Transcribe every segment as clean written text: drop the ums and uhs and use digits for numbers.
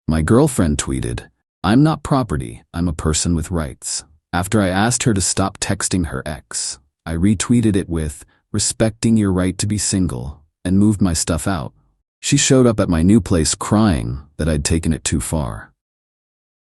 My girlfriend tweeted, "I'm not property, I'm a person with rights." After I asked her to stop texting her ex, I retweeted it with, "Respecting your right to be single," and moved my stuff out. She showed up at my new place crying that I'd taken it too far.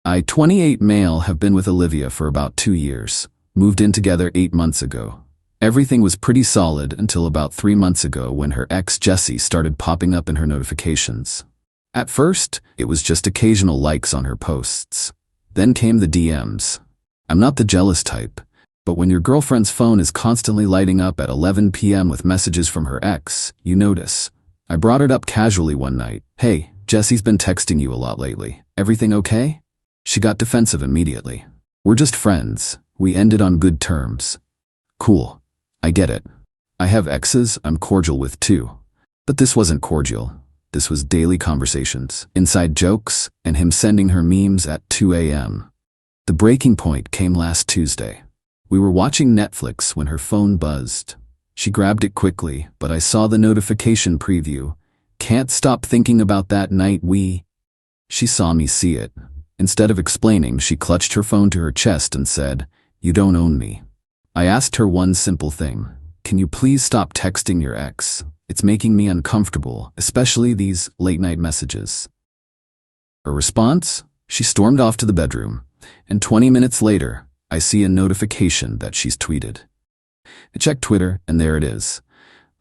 I, 28 male, have been with Olivia for about 2 years, moved in together 8 months ago. Everything was pretty solid until about 3 months ago when her ex Jesse started popping up in her notifications. At first, it was just occasional likes on her posts. Then came the DMs. I'm not the jealous type, but when your girlfriend's phone is constantly lighting up at 11 p.m. with messages from her ex, you notice. I brought it up casually one night. "Hey, Jesse's been texting you a lot lately. Everything okay?" She got defensive immediately. "We're just friends. We ended on good terms." Cool. I get it. I have exes I'm cordial with too. But this wasn't cordial. This was daily conversations, inside jokes, and him sending her memes at 2 a.m. The breaking point came last Tuesday. We were watching Netflix when her phone buzzed. She grabbed it quickly, but I saw the notification preview. "Can't stop thinking about that night we..." She saw me see it. Instead of explaining, she clutched her phone to her chest and said, "You don't own me." I asked her one simple thing. "Can you please stop texting your ex? It's making me uncomfortable, especially these late-night messages." Her response? She stormed off to the bedroom, and 20 minutes later, I see a notification that she's tweeted. I check Twitter, and there it is.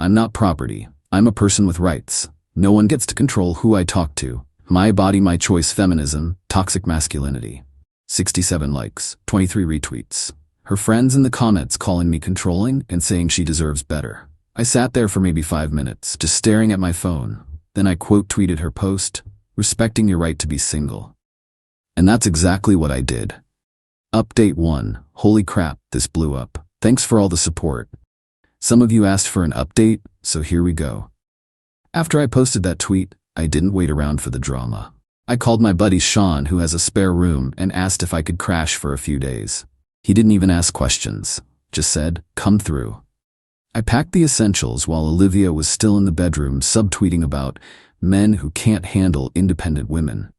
"I'm not property. I'm a person with rights. No one gets to control who I talk to. My body, my choice, feminism, toxic masculinity." 67 likes, 23 retweets. Her friends in the comments calling me controlling and saying she deserves better. I sat there for maybe 5 minutes, just staring at my phone. Then I quote tweeted her post, "Respecting your right to be single." And that's exactly what I did. Update 1. Holy crap, this blew up. Thanks for all the support. Some of you asked for an update, so here we go. After I posted that tweet, I didn't wait around for the drama. I called my buddy Sean, who has a spare room, and asked if I could crash for a few days. He didn't even ask questions, just said, "Come through." I packed the essentials while Olivia was still in the bedroom subtweeting about men who can't handle independent women.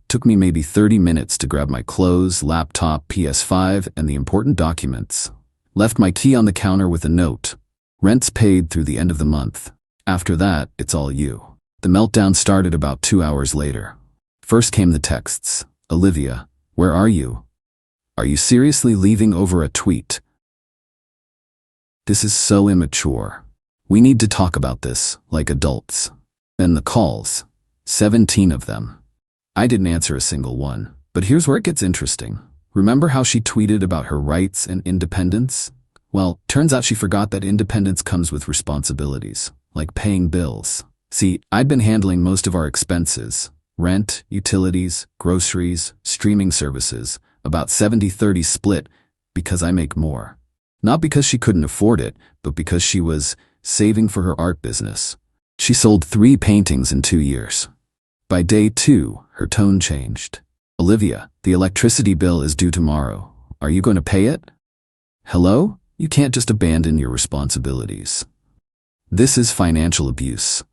Took me maybe 30 minutes to grab my clothes, laptop, PS5, and the important documents. Left my key on the counter with a note. "Rent's paid through the end of the month. After that, it's all you." The meltdown started about 2 hours later. First came the texts. "Olivia, where are you? Are you seriously leaving over a tweet? This is so immature. We need to talk about this, like adults." Then the calls. 17 of them. I didn't answer a single one. But here's where it gets interesting. Remember how she tweeted about her rights and independence? Well, turns out she forgot that independence comes with responsibilities, like paying bills. See, I'd been handling most of our expenses. Rent, utilities, groceries, streaming services, about 70-30 split, because I make more. Not because she couldn't afford it, but because she was saving for her art business. She sold 3 paintings in 2 years. By day 2, her tone changed. "Olivia, the electricity bill is due tomorrow. Are you going to pay it? Hello? You can't just abandon your responsibilities. This is financial abuse."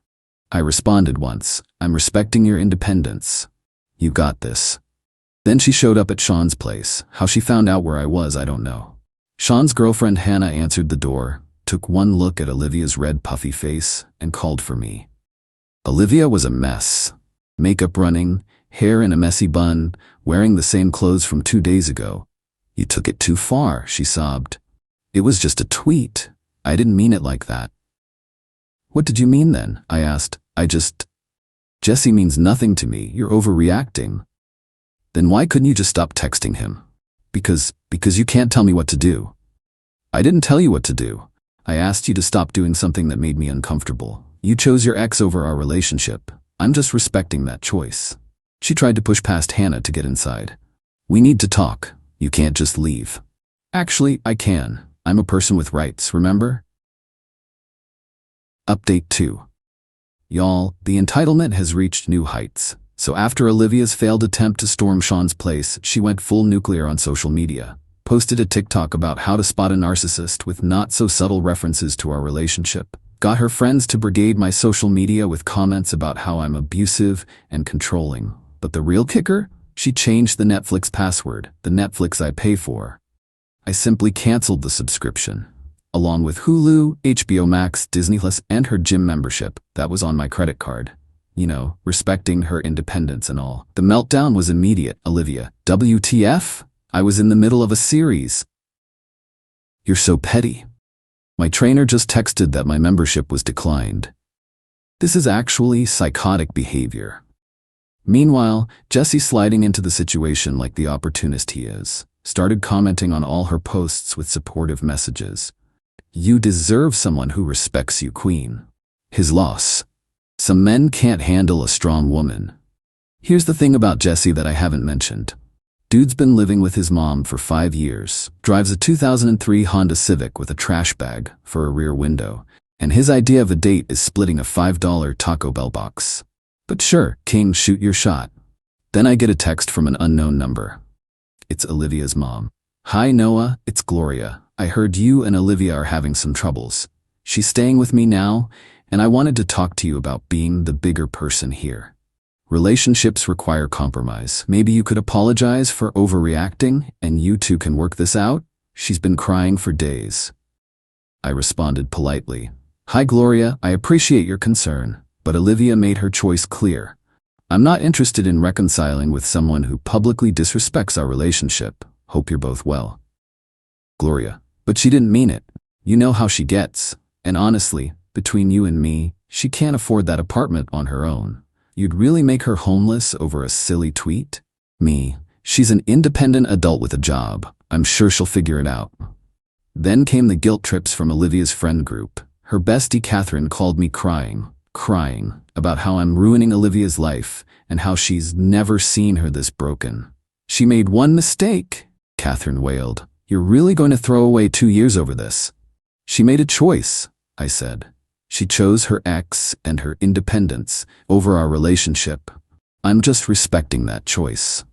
I responded once, "I'm respecting your independence. You got this." Then she showed up at Sean's place. How she found out where I was, I don't know. Sean's girlfriend Hannah answered the door, took one look at Olivia's red puffy face, and called for me. Olivia was a mess. Makeup running, hair in a messy bun, wearing the same clothes from 2 days ago. "You took it too far," she sobbed. "It was just a tweet. I didn't mean it like that." "What did you mean then?" I asked. Jesse means nothing to me. You're overreacting." "Then why couldn't you just stop texting him?" Because you can't tell me what to do." "I didn't tell you what to do. I asked you to stop doing something that made me uncomfortable. You chose your ex over our relationship. I'm just respecting that choice." She tried to push past Hannah to get inside. "We need to talk. You can't just leave." "Actually, I can. I'm a person with rights, remember?" Update 2. Y'all, the entitlement has reached new heights. So after Olivia's failed attempt to storm Sean's place, she went full nuclear on social media. Posted a TikTok about how to spot a narcissist with not-so-subtle references to our relationship. Got her friends to brigade my social media with comments about how I'm abusive and controlling. But the real kicker? She changed the Netflix password, the Netflix I pay for. I simply canceled the subscription, along with Hulu, HBO Max, Disney Plus, and her gym membership that was on my credit card. You know, respecting her independence and all. The meltdown was immediate, Olivia. WTF? I was in the middle of a series. You're so petty. My trainer just texted that my membership was declined. This is actually psychotic behavior. Meanwhile, Jesse, sliding into the situation like the opportunist he is, started commenting on all her posts with supportive messages. You deserve someone who respects you, queen. His loss. Some men can't handle a strong woman. Here's the thing about Jesse that I haven't mentioned. Dude's been living with his mom for 5 years, drives a 2003 Honda Civic with a trash bag for a rear window, and his idea of a date is splitting a $5 Taco Bell box. But sure, King, shoot your shot. Then I get a text from an unknown number. It's Olivia's mom. Hi Noah, it's Gloria. I heard you and Olivia are having some troubles. She's staying with me now, and I wanted to talk to you about being the bigger person here. Relationships require compromise. Maybe you could apologize for overreacting, and you two can work this out? She's been crying for days. I responded politely. Hi Gloria, I appreciate your concern, but Olivia made her choice clear. I'm not interested in reconciling with someone who publicly disrespects our relationship. Hope you're both well. Gloria, but she didn't mean it. You know how she gets. And honestly, between you and me, she can't afford that apartment on her own. You'd really make her homeless over a silly tweet? Me, she's an independent adult with a job. I'm sure she'll figure it out. Then came the guilt trips from Olivia's friend group. Her bestie Catherine called me crying about how I'm ruining Olivia's life and how she's never seen her this broken. She made one mistake, Catherine wailed. You're really going to throw away 2 years over this? She made a choice, I said. She chose her ex and her independence over our relationship. I'm just respecting that choice.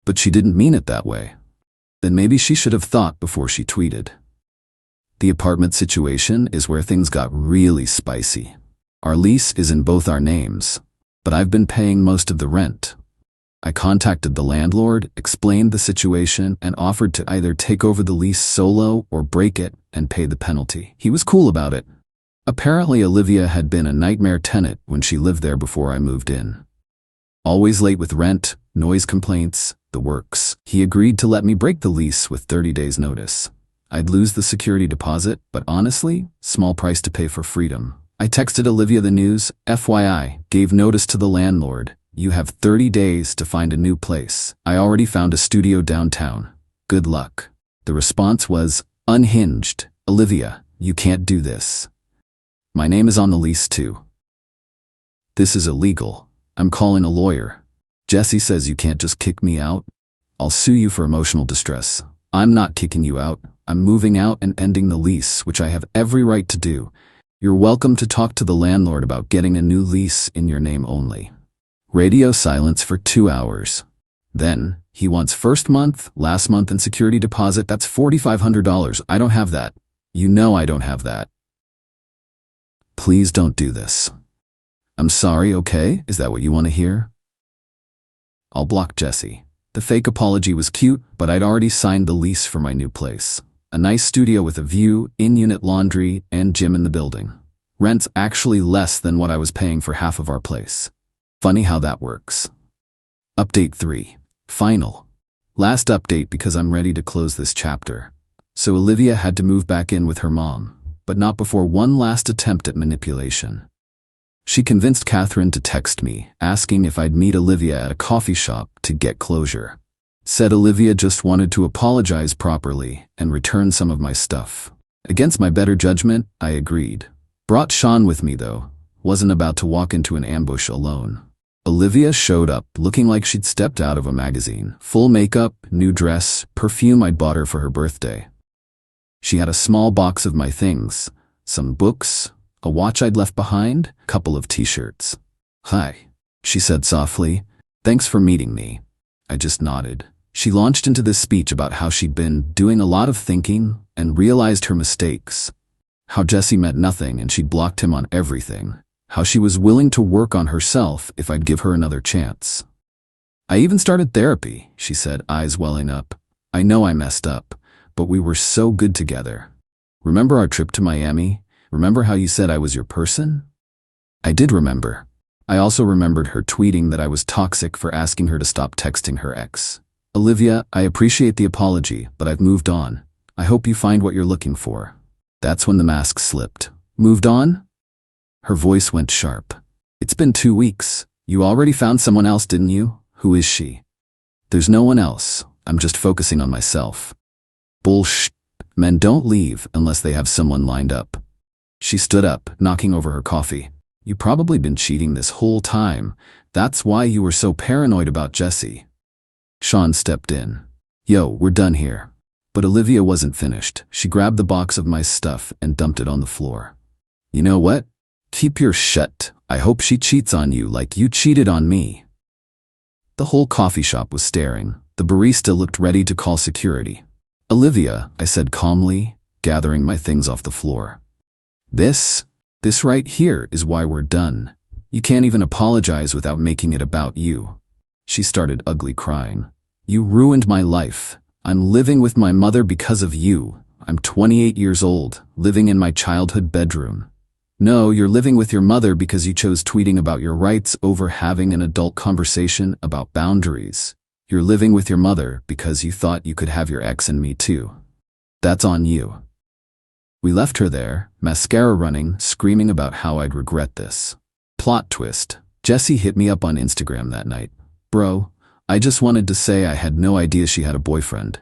But she didn't mean it that way. Then maybe she should have thought before she tweeted. The apartment situation is where things got really spicy. Our lease is in both our names, but I've been paying most of the rent. I contacted the landlord, explained the situation, and offered to either take over the lease solo or break it and pay the penalty. He was cool about it. Apparently, Olivia had been a nightmare tenant when she lived there before I moved in. Always late with rent, noise complaints, the works. He agreed to let me break the lease with 30 days notice. I'd lose the security deposit, but honestly, small price to pay for freedom. I texted Olivia the news, FYI, gave notice to the landlord. You have 30 days to find a new place. I already found a studio downtown. Good luck. The response was, unhinged. Olivia, you can't do this. My name is on the lease too. This is illegal. I'm calling a lawyer. Jesse says you can't just kick me out. I'll sue you for emotional distress. I'm not kicking you out. I'm moving out and ending the lease, which I have every right to do. You're welcome to talk to the landlord about getting a new lease in your name only. Radio silence for 2 hours. Then, he wants first month, last month, and security deposit. That's $4,500. I don't have that. You know I don't have that. Please don't do this. I'm sorry, okay? Is that what you want to hear? I'll block Jesse. The fake apology was cute, but I'd already signed the lease for my new place. A nice studio with a view, in-unit laundry, and gym in the building. Rent's actually less than what I was paying for half of our place. Funny how that works. Update 3. Final. Last update because I'm ready to close this chapter. So Olivia had to move back in with her mom, but not before one last attempt at manipulation. She convinced Catherine to text me, asking if I'd meet Olivia at a coffee shop to get closure. Said Olivia just wanted to apologize properly and return some of my stuff. Against my better judgment, I agreed. Brought Sean with me though. Wasn't about to walk into an ambush alone. Olivia showed up looking like she'd stepped out of a magazine. Full makeup, new dress, perfume I'd bought her for her birthday. She had a small box of my things, some books, a watch I'd left behind, a couple of t-shirts. Hi, she said softly. Thanks for meeting me. I just nodded. She launched into this speech about how she'd been doing a lot of thinking and realized her mistakes. How Jesse meant nothing and she'd blocked him on everything. How she was willing to work on herself if I'd give her another chance. I even started therapy, she said, eyes welling up. I know I messed up, but we were so good together. Remember our trip to Miami? Remember how you said I was your person? I did remember. I also remembered her tweeting that I was toxic for asking her to stop texting her ex. Olivia, I appreciate the apology, but I've moved on. I hope you find what you're looking for. That's when the mask slipped. Moved on? Her voice went sharp. It's been 2 weeks. You already found someone else, didn't you? Who is she? There's no one else. I'm just focusing on myself. Bullshit. Men don't leave unless they have someone lined up. She stood up, knocking over her coffee. You've probably been cheating this whole time. That's why you were so paranoid about Jesse. Sean stepped in. Yo, we're done here. But Olivia wasn't finished. She grabbed the box of my stuff and dumped it on the floor. You know what? Keep your shut. I hope she cheats on you like you cheated on me. The whole coffee shop was staring. The barista looked ready to call security. Olivia, I said calmly, gathering my things off the floor. This right here is why we're done. You can't even apologize without making it about you. She started ugly crying. You ruined my life. I'm living with my mother because of you. I'm 28 years old, living in my childhood bedroom. No, you're living with your mother because you chose tweeting about your rights over having an adult conversation about boundaries. You're living with your mother because you thought you could have your ex and me too. That's on you. We left her there, mascara running, screaming about how I'd regret this. Plot twist. Jessie hit me up on Instagram that night. Bro, I just wanted to say I had no idea she had a boyfriend.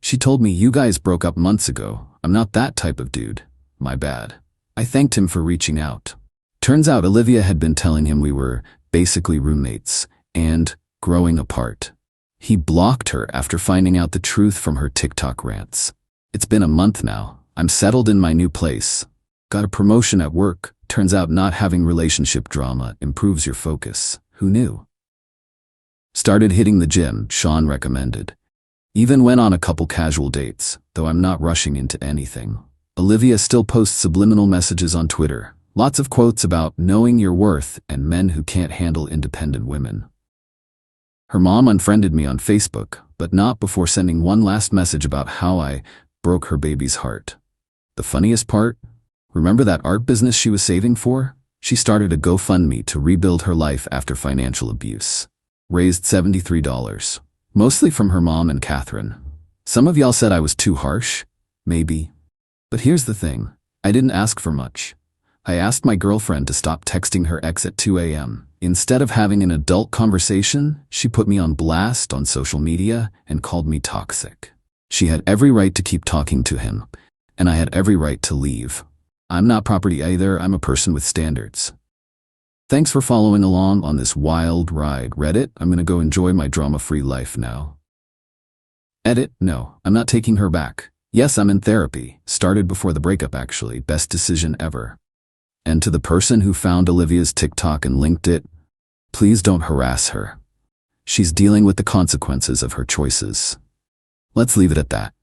She told me you guys broke up months ago. I'm not that type of dude. My bad. I thanked him for reaching out. Turns out Olivia had been telling him we were basically roommates and growing apart. He blocked her after finding out the truth from her TikTok rants. It's been a month now. I'm settled in my new place. Got a promotion at work. Turns out not having relationship drama improves your focus. Who knew? Started hitting the gym, Sean recommended. Even went on a couple casual dates, though I'm not rushing into anything. Olivia still posts subliminal messages on Twitter. Lots of quotes about knowing your worth and men who can't handle independent women. Her mom unfriended me on Facebook, but not before sending one last message about how I broke her baby's heart. The funniest part? Remember that art business she was saving for? She started a GoFundMe to rebuild her life after financial abuse. Raised $73, mostly from her mom and Catherine. Some of y'all said I was too harsh. Maybe. But here's the thing. I didn't ask for much. I asked my girlfriend to stop texting her ex at 2 a.m. Instead of having an adult conversation, she put me on blast on social media and called me toxic. She had every right to keep talking to him, and I had every right to leave. I'm not property either, I'm a person with standards. Thanks for following along on this wild ride, Reddit. I'm gonna go enjoy my drama-free life now. Edit, no, I'm not taking her back. Yes, I'm in therapy. Started before the breakup actually. Best decision ever. And to the person who found Olivia's TikTok and linked it, please don't harass her. She's dealing with the consequences of her choices. Let's leave it at that.